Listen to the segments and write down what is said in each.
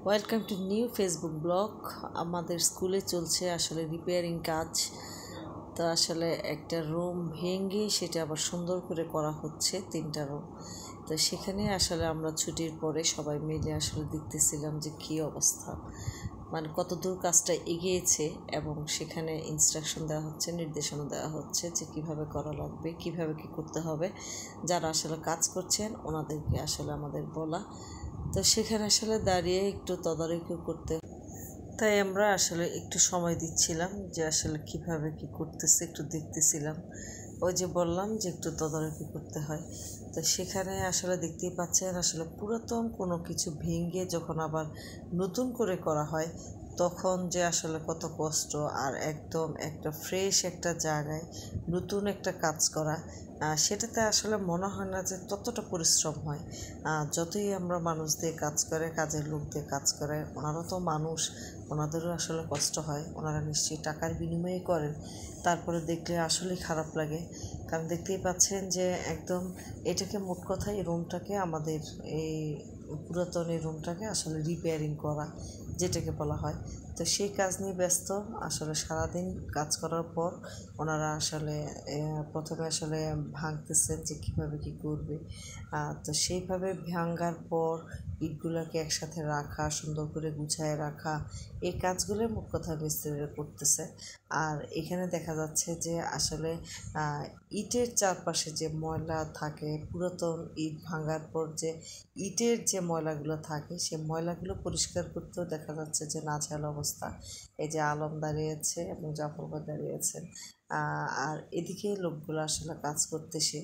Welcome to new Facebook blog. আমাদের স্কুলে চলছে আসলে রিপেয়ারিং কাজ। তো আসলে একটা রুম ভেঙে সেটা আবার সুন্দর করে করা হচ্ছে, 3টা রুম। তো সেখানে আসলে আমরা ছুটির পরে সবাই মিলে আসলে দেখতেছিলাম যে কী অবস্থা, মানে কতদূর কাজটা এগিয়েছে, এবং সেখানে ইনস্ট্রাকশন দেওয়া হচ্ছে, নির্দেশনা দেওয়া হচ্ছে যে কিভাবে করা লাগবে, কিভাবে কি করতে হবে। যারা আসলে কাজ করছেন ওনাদেরকে আসলে আমাদের বলা। তো সেখানে আসলে দাঁড়িয়ে একটু তদারকি করতে, তাই আমরা আসলে একটু সময় দিচ্ছিলাম যে আসলে কিভাবে কি করতেছে একটু দেখতেছিলাম। ওই যে বললাম যে একটু তদারকি করতে হয়। তো সেখানে আসলে দেখতেই পাচ্ছেন আসলে পুরাতন কোনো কিছু ভেঙে যখন আবার নতুন করে করা হয় তখন যে আসলে কত কষ্ট, আর একদম একটা ফ্রেশ একটা জায়গায় নতুন একটা কাজ করা, সেটাতে আসলে মনে হয় না যে ততটা পরিশ্রম হয়। যতই আমরা মানুষ দিয়ে কাজ করে, কাজের লোক দিয়ে কাজ করে, ওনারা তো মানুষ, ওনাদেরও আসলে কষ্ট হয়। ওনারা নিশ্চয়ই টাকার বিনিময়ে করেন, তারপরে দেখলে আসলেই খারাপ লাগে। কারণ দেখতেই পাচ্ছেন যে একদম এটাকে, মোট কথা এই রুমটাকে, আমাদের এই পুরাতন এই রুমটাকে আসলে রিপেয়ারিং করা যেটাকে বলা হয়। তো সেই কাজ নিয়ে ব্যস্ত। আসলে সারাদিন কাজ করার পর ওনারা আসলে প্রথমে আসলে ভাঙতেছেন যে কীভাবে কী করবে। তো সেইভাবে ভাঙার পর ইটগুলোকে একসাথে রাখা, সুন্দর করে গুছায় রাখা, এই কাজগুলো মোট কথা মিস্ত্রিরা করতেছে। আর এখানে দেখা যাচ্ছে যে আসলে ইটের চারপাশে যে ময়লা থাকে, পুরাতন ইট ভাঙার পর যে ইটের যে ময়লাগুলো থাকে, সেই ময়লাগুলো পরিষ্কার করতেও দেখা যাচ্ছে যে নাজেহাল অবস্থা। এই যে আলম দাঁড়িয়েছে এবং জাফর ভাই দাঁড়িয়েছেন, আর এদিকে লোকগুলো আসলে কাজ করতেছে।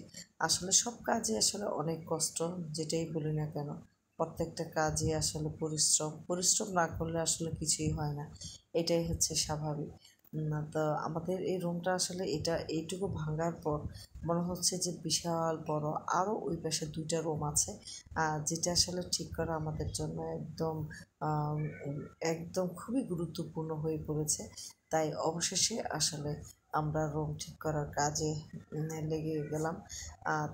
আসলে সব কাজে আসলে অনেক কষ্ট, যেটাই বলি না কেন, প্রত্যেকটা কাজে আসলে পরিশ্রম না করলে আসলে কিছুই হয় না, এটাই হচ্ছে স্বাভাবিক। তো আমাদের এই রুমটা আসলে এইটুকু ভাঙার পর মনে হচ্ছে যে বিশাল বড় আরও ওই পাশে 2টা রুম আছে, যেটা আসলে ঠিক করা আমাদের জন্য একদম একদম খুবই গুরুত্বপূর্ণ হয়ে পড়েছে। তাই অবশেষে আসলে আমরা রুম ঠিক করার কাজে লেগে গেলাম।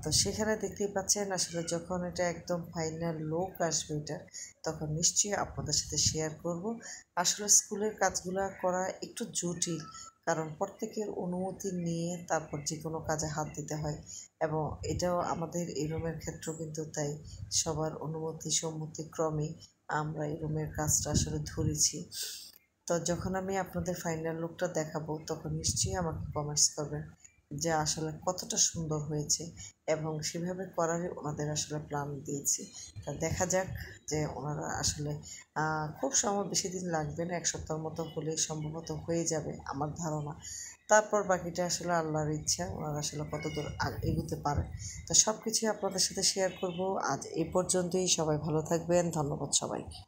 তো সেখানে দেখতেই পাচ্ছেন আসলে যখন এটা একদম ফাইনাল লুক আসবে এটা, তখন নিশ্চয়ই আপনাদের সাথে শেয়ার করব। আসলে স্কুলের কাজগুলো করা একটু জটিল, কারণ প্রত্যেকের অনুমতি নিয়ে তারপর যে কোনো কাজে হাত দিতে হয়, এবং এটাও আমাদের এই রুমের ক্ষেত্রেও কিন্তু তাই। সবার অনুমতি সম্মতি ক্রমে আমরা এই রুমের কাজটা আসলে ধরেছি। তো যখন আমি আপনাদের ফাইনাল লুকটা দেখাবো তখন নিশ্চয়ই আমাকে কমেন্টস করবেন যে আসলে কতটা সুন্দর হয়েছে, এবং সেভাবে করারই ওনাদের আসলে প্ল্যান দিয়েছি। তা দেখা যাক যে ওনারা আসলে খুব সময় বেশি দিন লাগবে না, 1 সপ্তাহের মতো হলেই সম্ভবত হয়ে যাবে আমার ধারণা। তারপর বাকিটা আসলে আল্লাহর ইচ্ছা, ওনারা আসলে কতদূর এগোতে পারে। তো সব কিছুই আপনাদের সাথে শেয়ার করব। আজ এই পর্যন্তই। সবাই ভালো থাকবেন। ধন্যবাদ সবাইকে।